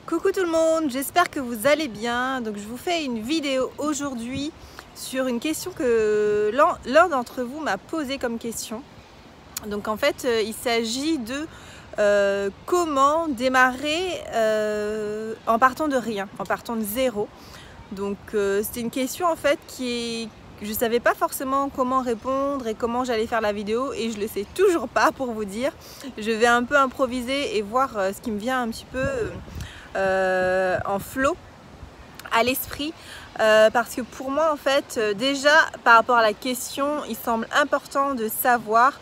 Coucou tout le monde, j'espère que vous allez bien. Donc je vous fais une vidéo aujourd'hui sur une question que l'un d'entre vous m'a posée comme question. Donc en fait il s'agit de comment démarrer en partant de rien, en partant de zéro. Donc c'était une question en fait je ne savais pas forcément comment répondre et comment j'allais faire la vidéo, et je ne le sais toujours pas pour vous dire. Je vais un peu improviser et voir ce qui me vient un petit peu en flow à l'esprit, parce que pour moi en fait déjà par rapport à la question, il semble important de savoir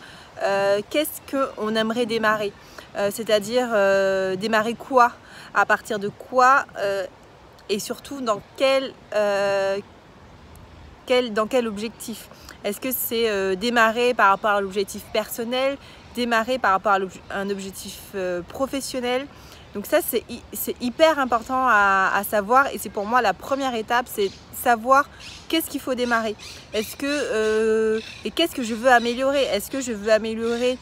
qu'est-ce qu'on aimerait démarrer, c'est-à-dire démarrer quoi, à partir de quoi, et surtout dans quel objectif. Est-ce que c'est démarrer par rapport à l'objectif personnel, démarrer par rapport à un objectif professionnel? Donc ça c'est hyper important à savoir, et c'est pour moi la première étape, c'est savoir qu'est-ce qu'il faut démarrer. Est-ce que et qu'est-ce que je veux améliorer? Est-ce que je veux améliorer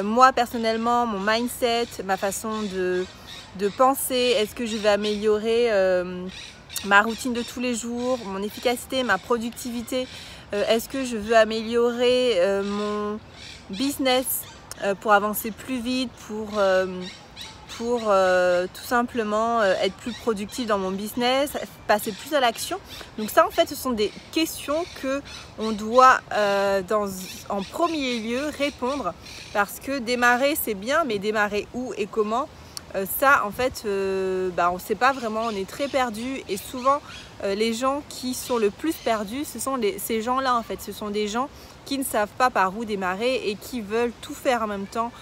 moi personnellement, mon mindset, ma façon de penser? Est-ce que je vais améliorer ma routine de tous les jours, mon efficacité, ma productivité? Est-ce que je veux améliorer mon business pour avancer plus vite, pour tout simplement être plus productif dans mon business, passer plus à l'action? Donc ça en fait ce sont des questions que on doit en premier lieu répondre, parce que démarrer c'est bien, mais démarrer où et comment, ça en fait on ne sait pas vraiment, on est très perdu. Et souvent les gens qui sont le plus perdus, ce sont ces gens là en fait. Ce sont des gens qui ne savent pas par où démarrer et qui veulent tout faire en même temps,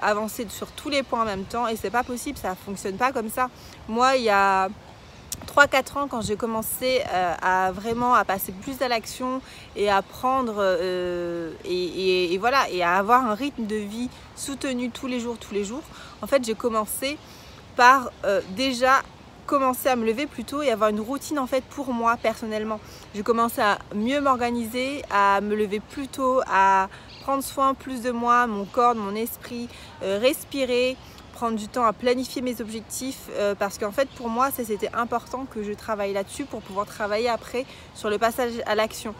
avancer sur tous les points en même temps, et c'est pas possible, ça fonctionne pas comme ça. Moi il y a 3-4 ans, quand j'ai commencé à vraiment à passer plus à l'action et à prendre et voilà, et à avoir un rythme de vie soutenu tous les jours, en fait j'ai commencé par déjà commencer à me lever plus tôt et avoir une routine en fait pour moi personnellement. J'ai commencé à mieux m'organiser, à me lever plus tôt, à prendre soin plus de moi, mon corps, de mon esprit, respirer, prendre du temps à planifier mes objectifs, parce qu'en fait pour moi c'était important que je travaille là-dessus pour pouvoir travailler après sur le passage à l'action.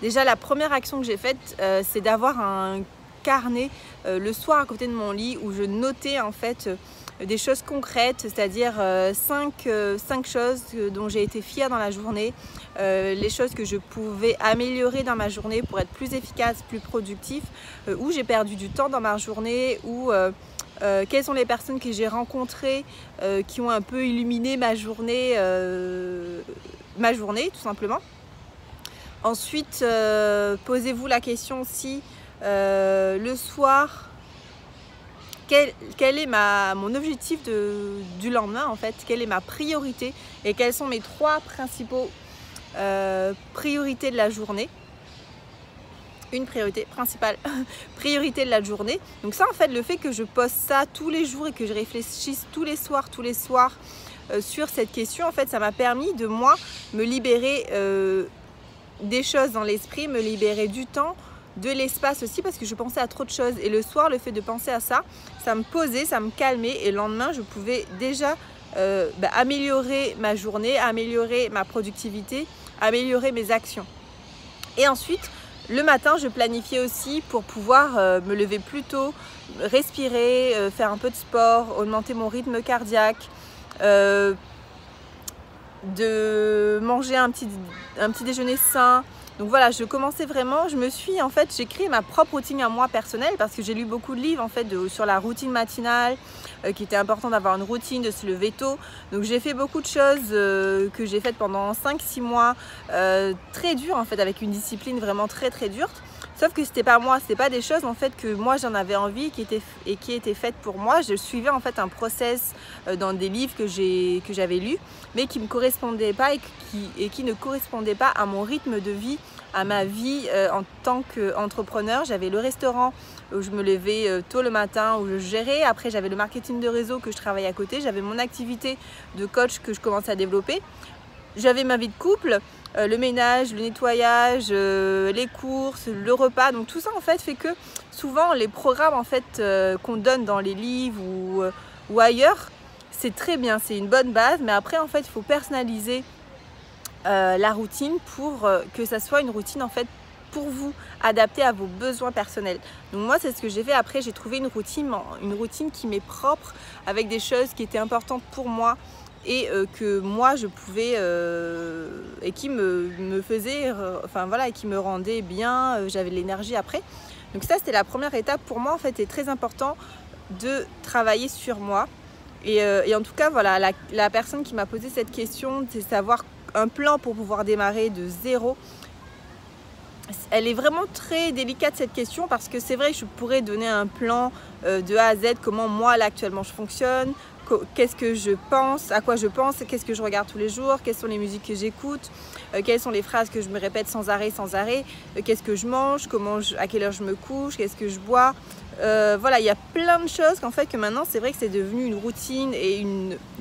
Déjà la première action que j'ai faite, c'est d'avoir un carnet le soir à côté de mon lit où je notais en fait des choses concrètes, c'est-à-dire 5 choses dont j'ai été fière dans la journée, les choses que je pouvais améliorer dans ma journée pour être plus efficace, plus productif, où j'ai perdu du temps dans ma journée, où quelles sont les personnes que j'ai rencontrées qui ont un peu illuminé ma journée tout simplement. Ensuite, posez-vous la question si le soir, quel est mon objectif du lendemain en fait, quelle est ma priorité et quelles sont mes 3 principaux priorités de la journée. Une priorité principale, priorité de la journée. Donc ça en fait, le fait que je poste ça tous les jours et que je réfléchisse tous les soirs sur cette question, en fait ça m'a permis de moi me libérer des choses dans l'esprit, me libérer du temps, de l'espace aussi, parce que je pensais à trop de choses. Et le soir, le fait de penser à ça, ça me posait, ça me calmait, et le lendemain je pouvais déjà améliorer ma journée, améliorer ma productivité, améliorer mes actions. Et ensuite le matin je planifiais aussi pour pouvoir me lever plus tôt, respirer, faire un peu de sport, augmenter mon rythme cardiaque, de manger un petit déjeuner sain. Donc voilà, je commençais vraiment, j'ai créé ma propre routine à moi personnelle, parce que j'ai lu beaucoup de livres en fait sur la routine matinale, qui était important d'avoir une routine, de se lever tôt. Donc j'ai fait beaucoup de choses que j'ai faites pendant 5-6 mois, très dures en fait, avec une discipline vraiment très dure. Sauf que c'était pas moi, c'était pas des choses en fait que moi j'en avais envie qui étaient faites pour moi. Je suivais en fait un process dans des livres que j'avais lus, mais qui me correspondaient pas et qui ne correspondaient pas à mon rythme de vie, à ma vie en tant qu'entrepreneur. J'avais le restaurant où je me levais tôt le matin, où je gérais. Après j'avais le marketing de réseau que je travaillais à côté. J'avais mon activité de coach que je commençais à développer. J'avais ma vie de couple, le ménage, le nettoyage, les courses, le repas. Donc tout ça en fait fait que souvent les programmes en fait qu'on donne dans les livres ou ailleurs c'est très bien, c'est une bonne base, mais après en fait il faut personnaliser la routine pour que ça soit une routine en fait pour vous, adaptée à vos besoins personnels. Donc moi c'est ce que j'ai fait. Après j'ai trouvé une routine qui m'est propre, avec des choses qui étaient importantes pour moi et que moi je pouvais et qui me faisait enfin voilà, et qui me rendait bien, j'avais de l'énergie après. Donc ça c'était la première étape pour moi en fait. C'est très important de travailler sur moi et en tout cas voilà, la personne qui m'a posé cette question, c'est savoir un plan pour pouvoir démarrer de zéro. Elle est vraiment très délicate cette question, parce que c'est vrai que je pourrais donner un plan de A à Z, comment moi là actuellement je fonctionne, qu'est-ce que je pense, à quoi je pense, qu'est-ce que je regarde tous les jours, quelles sont les musiques que j'écoute, quelles sont les phrases que je me répète sans arrêt, qu'est-ce que je mange, à quelle heure je me couche, qu'est-ce que je bois. Voilà, il y a plein de choses qu'en fait que maintenant c'est vrai que c'est devenu une routine et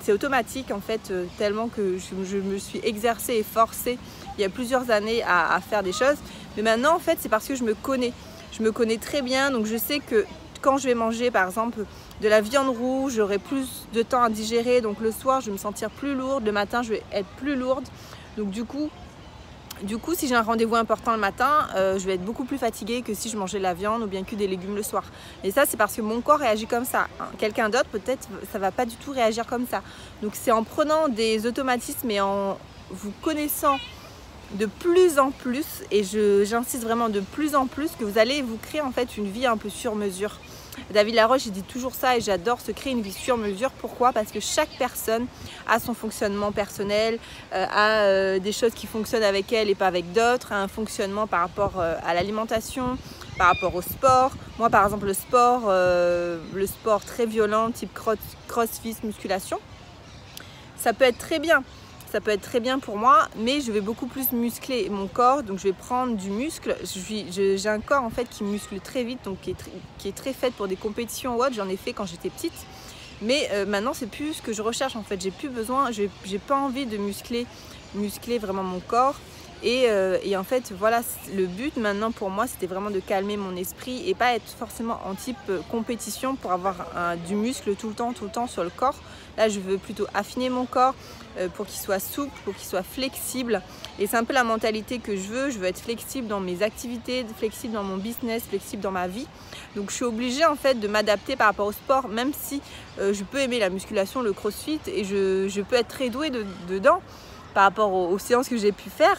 c'est automatique en fait, tellement que je me suis exercée et forcée il y a plusieurs années à faire des choses. Mais maintenant en fait c'est parce que je me connais très bien, donc je sais que quand je vais manger par exemple de la viande rouge, j'aurai plus de temps à digérer, donc le soir je vais me sentir plus lourde, le matin je vais être plus lourde, donc du coup si j'ai un rendez-vous important le matin, je vais être beaucoup plus fatiguée que si je mangeais de la viande ou bien que des légumes le soir. Et ça c'est parce que mon corps réagit comme ça. Quelqu'un d'autre peut-être ça va pas du tout réagir comme ça. Donc c'est en prenant des automatismes et en vous connaissant de plus en plus, et j'insiste vraiment de plus en plus, que vous allez vous créer en fait une vie un peu sur mesure. David Laroche il dit toujours ça et j'adore, se créer une vie sur mesure. Pourquoi? Parce que chaque personne a son fonctionnement personnel, a des choses qui fonctionnent avec elle et pas avec d'autres, a un fonctionnement par rapport à l'alimentation, par rapport au sport. Moi par exemple le sport très violent type crossfit, musculation, ça peut être très bien. Ça peut être très bien pour moi, mais je vais beaucoup plus muscler mon corps, donc je vais prendre du muscle. J'ai un corps en fait qui muscle très vite, donc qui est très fait pour des compétitions ou autre. J'en ai fait quand j'étais petite, mais maintenant c'est plus ce que je recherche en fait. J'ai plus besoin, j'ai pas envie de muscler vraiment mon corps. Et en fait voilà, le but maintenant pour moi c'était vraiment de calmer mon esprit et pas être forcément en type compétition pour avoir du muscle tout le temps sur le corps. Là je veux plutôt affiner mon corps pour qu'il soit souple, pour qu'il soit flexible, et c'est un peu la mentalité que je veux être flexible dans mes activités, flexible dans mon business, flexible dans ma vie. Donc je suis obligée en fait de m'adapter par rapport au sport, même si je peux aimer la musculation, le crossfit, et je peux être très douée dedans par rapport aux séances que j'ai pu faire.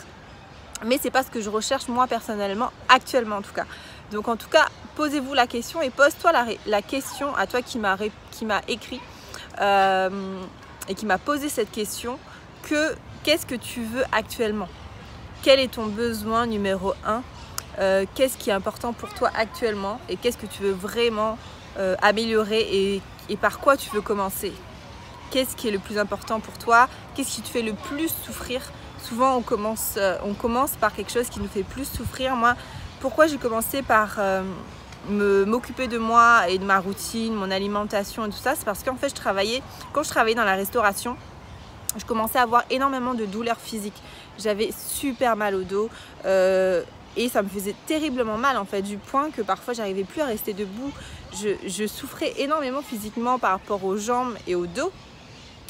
Mais c'est pas ce que je recherche moi personnellement, actuellement en tout cas. Donc en tout cas, posez-vous la question et pose-toi la question à toi qui m'a écrit et qui m'a posé cette question, qu'est-ce que tu veux actuellement? Quel est ton besoin numéro 1? Qu'est-ce qui est important pour toi actuellement? Et qu'est-ce que tu veux vraiment améliorer et par quoi tu veux commencer? Qu'est-ce qui est le plus important pour toi? Qu'est-ce qui te fait le plus souffrir? Souvent on commence par quelque chose qui nous fait plus souffrir. Moi, pourquoi j'ai commencé par m'occuper de moi et de ma routine, mon alimentation et tout ça, c'est parce qu'en fait quand je travaillais dans la restauration, je commençais à avoir énormément de douleurs physiques. J'avais super mal au dos et ça me faisait terriblement mal en fait, du point que parfois j'arrivais plus à rester debout. Je souffrais énormément physiquement par rapport aux jambes et au dos,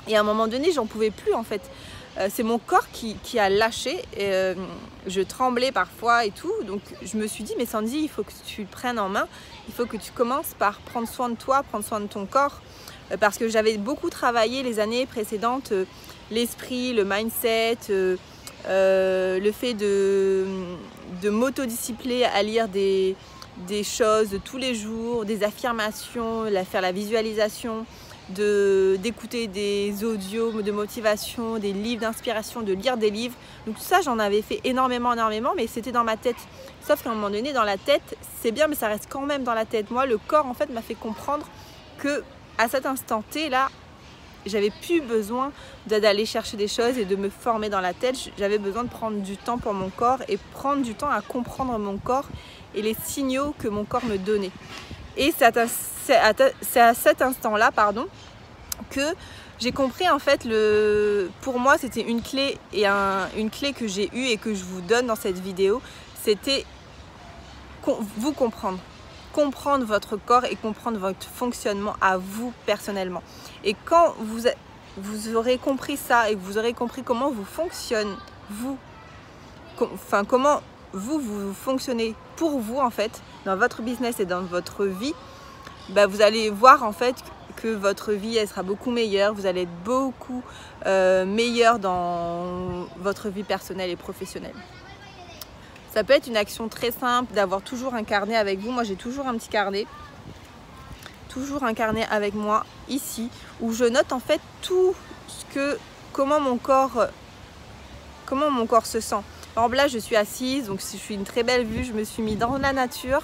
et à un moment donné j'en pouvais plus en fait. C'est mon corps qui a lâché, et je tremblais parfois et tout, donc je me suis dit mais Sandy, il faut que tu le prennes en main, il faut que tu commences par prendre soin de toi, prendre soin de ton corps, parce que j'avais beaucoup travaillé les années précédentes, l'esprit, le mindset, le fait de m'autodiscipliner à lire des choses tous les jours, des affirmations, faire la visualisation, d'écouter des audios de motivation, des livres d'inspiration, de lire des livres. Donc tout ça j'en avais fait énormément, mais c'était dans ma tête. Sauf qu'à un moment donné dans la tête c'est bien, mais ça reste quand même dans la tête. Moi le corps en fait m'a fait comprendre que à cet instant T là, j'avais plus besoin d'aller chercher des choses et de me former dans la tête. J'avais besoin de prendre du temps pour mon corps et prendre du temps à comprendre mon corps et les signaux que mon corps me donnait. Et c'est à cet instant-là, que j'ai compris en fait, pour moi c'était une clé, et une clé que j'ai eue et que je vous donne dans cette vidéo, c'était vous comprendre. comprendre votre corps et comprendre votre fonctionnement à vous personnellement. Et quand vous aurez compris ça et que vous aurez compris comment vous fonctionnez, comment vous fonctionnez pour vous en fait, dans votre business et dans votre vie, bah, vous allez voir en fait que votre vie elle sera beaucoup meilleure, vous allez être beaucoup meilleur dans votre vie personnelle et professionnelle. Ça peut être une action très simple d'avoir toujours un carnet avec vous. Moi j'ai toujours un petit carnet, toujours un carnet avec moi ici où je note en fait tout ce que, comment mon corps se sent. Par exemple là je suis assise, donc je suis une très belle vue, je me suis mis dans la nature.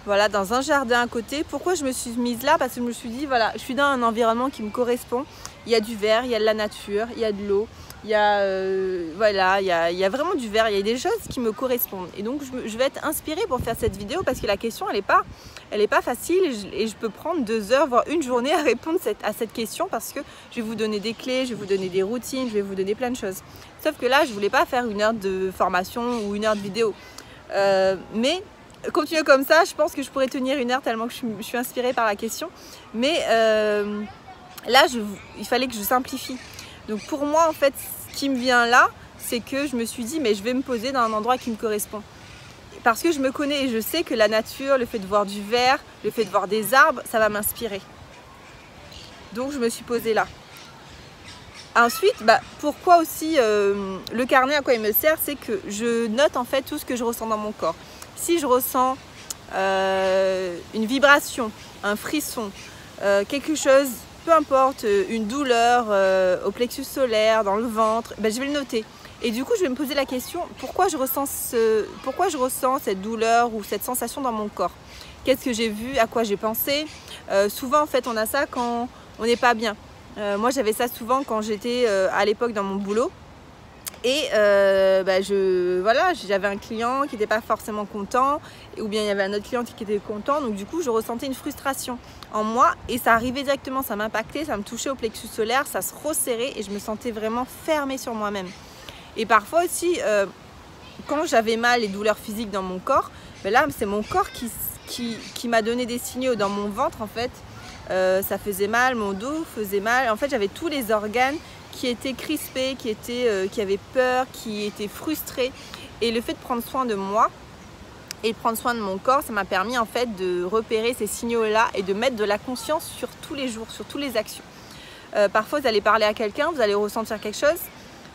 Voilà, dans un jardin à côté. Pourquoi je me suis mise là? Parce que je me suis dit, voilà, je suis dans un environnement qui me correspond. Il y a du vert, il y a de la nature, il y a de l'eau, il y a, voilà, il y a vraiment du vert, il y a des choses qui me correspondent. Et donc, je vais être inspirée pour faire cette vidéo parce que la question, elle est pas facile et je peux prendre 2 heures, voire une journée à répondre à cette question parce que je vais vous donner des clés, je vais vous donner des routines, je vais vous donner plein de choses. Sauf que là, je voulais pas faire 1 heure de formation ou 1 heure de vidéo. Mais continuer comme ça, je pense que je pourrais tenir 1 heure tellement que je suis inspirée par la question. Mais là, il fallait que je simplifie. Donc pour moi, en fait, ce qui me vient là, c'est que je me suis dit, mais je vais me poser dans un endroit qui me correspond. Parce que je me connais et je sais que la nature, le fait de voir du vert, le fait de voir des arbres, ça va m'inspirer. Donc je me suis posée là. Ensuite, bah, pourquoi aussi le carnet, à quoi il me sert, c'est que je note en fait tout ce que je ressens dans mon corps. Si je ressens une vibration, un frisson, quelque chose, peu importe, une douleur au plexus solaire, dans le ventre, ben je vais le noter. Et du coup, je vais me poser la question, pourquoi je ressens cette douleur ou cette sensation dans mon corps? Qu'est-ce que j'ai vu? À quoi j'ai pensé? Souvent, en fait, on a ça quand on n'est pas bien. Moi, j'avais ça souvent quand j'étais à l'époque dans mon boulot. Et j'avais un client qui n'était pas forcément content, ou bien il y avait un autre client qui était content, donc du coup je ressentais une frustration en moi et ça arrivait directement, ça m'impactait, ça me touchait au plexus solaire, ça se resserrait et je me sentais vraiment fermée sur moi-même. Et parfois aussi, quand j'avais mal et douleurs physiques dans mon corps, ben là c'est mon corps qui m'a donné des signaux dans mon ventre en fait. Ça faisait mal, mon dos faisait mal, en fait j'avais tous les organes qui étaient crispés, qui avaient peur, qui étaient frustrés. Et le fait de prendre soin de moi et de prendre soin de mon corps, ça m'a permis en fait de repérer ces signaux-là et de mettre de la conscience sur tous les jours, sur toutes les actions. Parfois, vous allez parler à quelqu'un, vous allez ressentir quelque chose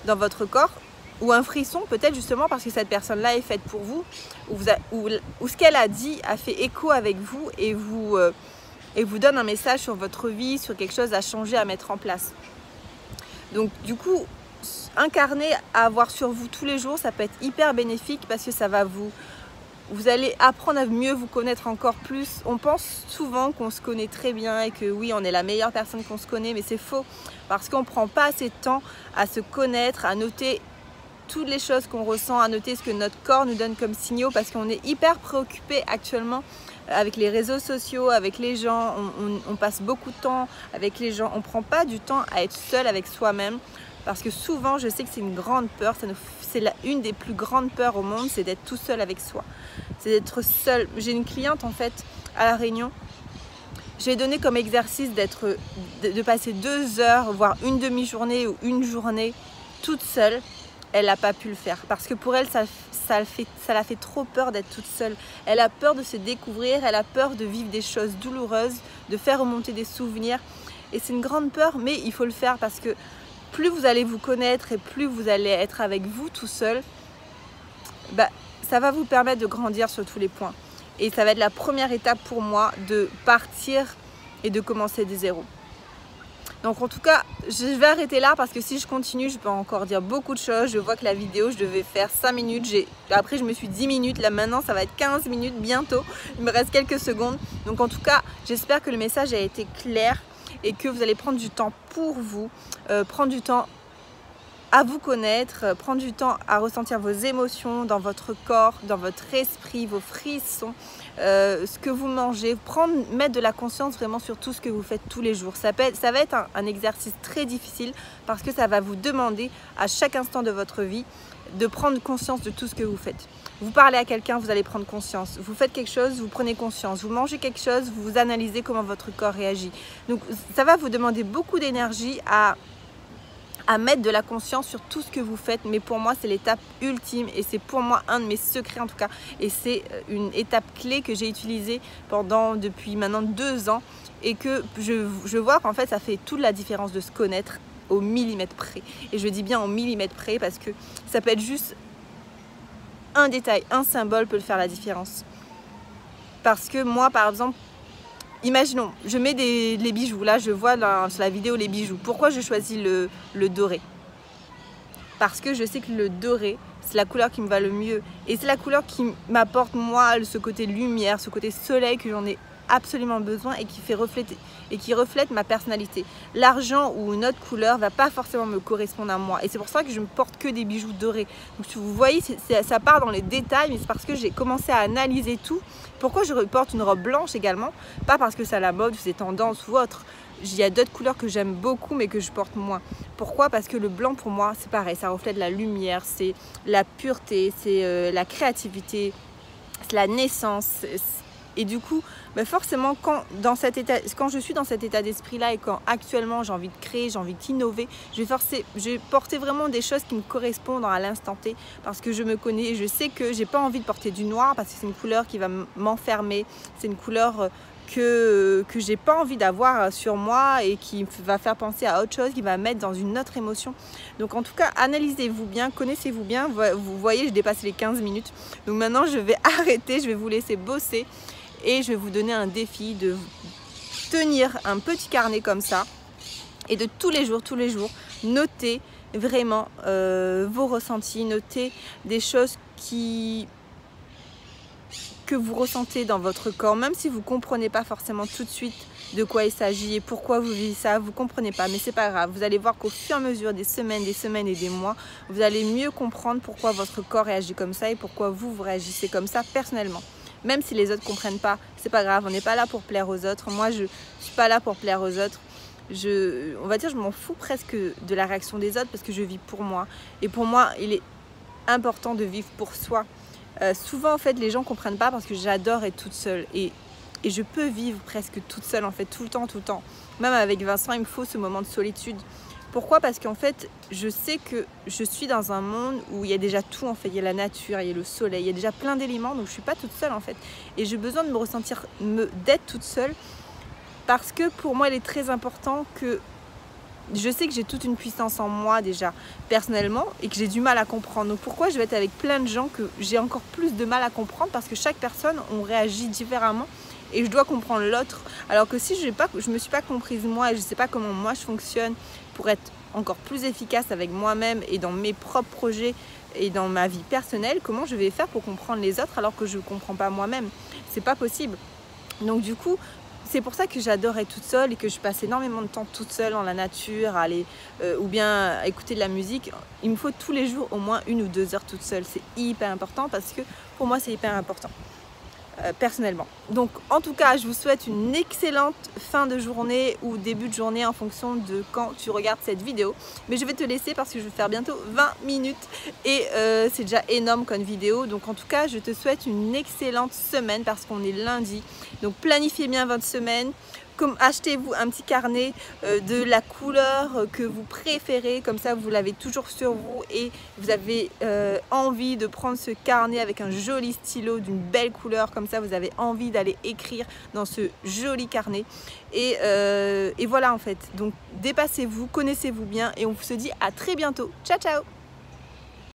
dans votre corps ou un frisson, peut-être justement parce que cette personne-là est faite pour vous ou ce qu'elle a dit a fait écho avec vous et vous donne un message sur votre vie, sur quelque chose à changer, à mettre en place. Donc du coup, un carnet à avoir sur vous tous les jours, ça peut être hyper bénéfique parce que ça va vous allez apprendre à mieux vous connaître encore plus. On pense souvent qu'on se connaît très bien et que oui, on est la meilleure personne qu'on se connaît, mais c'est faux parce qu'on ne prend pas assez de temps à se connaître, à noter toutes les choses qu'on ressent, à noter ce que notre corps nous donne comme signaux parce qu'on est hyper préoccupé actuellement avec les réseaux sociaux, avec les gens, on passe beaucoup de temps avec les gens, on ne prend pas du temps à être seul avec soi-même parce que souvent, je sais que c'est une grande peur, c'est une des plus grandes peurs au monde, c'est d'être tout seul avec soi, c'est d'être seul. J'ai une cliente en fait à La Réunion, je lui ai donné comme exercice de passer 2 heures, voire une demi-journée ou une journée toute seule. Elle n'a pas pu le faire parce que pour elle, ça la fait trop peur d'être toute seule. Elle a peur de se découvrir, elle a peur de vivre des choses douloureuses, de faire remonter des souvenirs. Et c'est une grande peur, mais il faut le faire parce que plus vous allez vous connaître et plus vous allez être avec vous tout seul, bah, ça va vous permettre de grandir sur tous les points. Et ça va être la première étape pour moi de partir et de commencer de zéro. Donc en tout cas, je vais arrêter là parce que si je continue, je peux encore dire beaucoup de choses. Je vois que la vidéo, je devais faire 5 minutes. Après, je me suis 10 minutes. Là maintenant, ça va être 15 minutes bientôt. Il me reste quelques secondes. Donc en tout cas, j'espère que le message a été clair et que vous allez prendre du temps pour vous. Prendre du temps à vous connaître, prendre du temps à ressentir vos émotions dans votre corps, dans votre esprit, vos frissons, ce que vous mangez, mettre de la conscience vraiment sur tout ce que vous faites tous les jours. Ça va être un exercice très difficile parce que ça va vous demander à chaque instant de votre vie de prendre conscience de tout ce que vous faites. Vous parlez à quelqu'un, vous allez prendre conscience. Vous faites quelque chose, vous prenez conscience. Vous mangez quelque chose, vous analysez comment votre corps réagit. Donc ça va vous demander beaucoup d'énergie à mettre de la conscience sur tout ce que vous faites, mais pour moi c'est l'étape ultime et c'est pour moi un de mes secrets en tout cas, et c'est une étape clé que j'ai utilisée depuis maintenant 2 ans et que je vois qu'en fait ça fait toute la différence de se connaître au millimètre près. Et je dis bien au millimètre près parce que ça peut être juste un détail, un symbole peut faire la différence. Parce que moi par exemple, imaginons, je mets les bijoux, là je vois sur la vidéo les bijoux. Pourquoi je choisis le doré? Parce que je sais que le doré, c'est la couleur qui me va le mieux. Et c'est la couleur qui m'apporte moi ce côté lumière, ce côté soleil que j'en ai absolument besoin et qui reflète ma personnalité. L'argent ou une autre couleur va pas forcément me correspondre à moi. Et c'est pour ça que je ne porte que des bijoux dorés. Donc vous voyez, ça part dans les détails, mais c'est parce que j'ai commencé à analyser tout. Pourquoi je porte une robe blanche également? Pas parce que c'est à la mode ou c'est tendance ou autre. Il y a d'autres couleurs que j'aime beaucoup mais que je porte moins. Pourquoi? Parce que le blanc pour moi c'est pareil, ça reflète la lumière, c'est la pureté, c'est la créativité, c'est la naissance. Et du coup, forcément, quand je suis dans cet état d'esprit-là et quand actuellement j'ai envie de créer, j'ai envie d'innover, je vais porter vraiment des choses qui me correspondent à l'instant T parce que je me connais et je sais que j'ai pas envie de porter du noir parce que c'est une couleur qui va m'enfermer, c'est une couleur que j'ai pas envie d'avoir sur moi et qui va faire penser à autre chose, qui va me mettre dans une autre émotion. Donc en tout cas, analysez-vous bien, connaissez-vous bien. Vous voyez, j'ai dépassé les 15 minutes. Donc maintenant, je vais arrêter, je vais vous laisser bosser. Et je vais vous donner un défi de tenir un petit carnet comme ça et de tous les jours, noter vraiment vos ressentis, noter des choses que vous ressentez dans votre corps, même si vous ne comprenez pas forcément tout de suite de quoi il s'agit et pourquoi vous vivez ça, vous ne comprenez pas, mais c'est pas grave. Vous allez voir qu'au fur et à mesure des semaines et des mois, vous allez mieux comprendre pourquoi votre corps réagit comme ça et pourquoi vous réagissez comme ça personnellement. Même si les autres ne comprennent pas, c'est pas grave, on n'est pas là pour plaire aux autres. Moi, je suis pas là pour plaire aux autres. On va dire, je m'en fous presque de la réaction des autres parce que je vis pour moi. Et pour moi, il est important de vivre pour soi. Souvent, en fait, les gens ne comprennent pas parce que j'adore être toute seule. Et je peux vivre presque toute seule, en fait, tout le temps. Même avec Vincent, il me faut ce moment de solitude. Pourquoi? Parce qu'en fait, je sais que je suis dans un monde où il y a déjà tout en fait. Il y a la nature, il y a le soleil, il y a déjà plein d'éléments. Donc je ne suis pas toute seule en fait. Et j'ai besoin de me ressentir, d'être toute seule. Parce que pour moi, il est très important que je sais que j'ai toute une puissance en moi déjà, personnellement, et que j'ai du mal à comprendre. Donc pourquoi je vais être avec plein de gens que j'ai encore plus de mal à comprendre? Parce que chaque personne, on réagit différemment. Et je dois comprendre l'autre. Alors que si je ne me suis pas comprise moi et je ne sais pas comment moi je fonctionne pour être encore plus efficace avec moi-même et dans mes propres projets et dans ma vie personnelle, comment je vais faire pour comprendre les autres alors que je ne comprends pas moi-même? C'est pas possible. Donc du coup, c'est pour ça que j'adore être toute seule et que je passe énormément de temps toute seule dans la nature, à aller ou bien à écouter de la musique. Il me faut tous les jours au moins 1 ou 2 heures toute seule. C'est hyper important parce que pour moi c'est hyper important. Personnellement. Donc en tout cas, je vous souhaite une excellente fin de journée ou début de journée en fonction de quand tu regardes cette vidéo. Mais je vais te laisser parce que je vais faire bientôt 20 minutes et c'est déjà énorme comme vidéo. Donc en tout cas, je te souhaite une excellente semaine parce qu'on est lundi. Donc planifiez bien votre semaine. Achetez-vous un petit carnet de la couleur que vous préférez, comme ça vous l'avez toujours sur vous et vous avez envie de prendre ce carnet avec un joli stylo d'une belle couleur, comme ça vous avez envie d'aller écrire dans ce joli carnet et voilà en fait. Donc dépassez-vous, connaissez-vous bien et on se dit à très bientôt. Ciao ciao.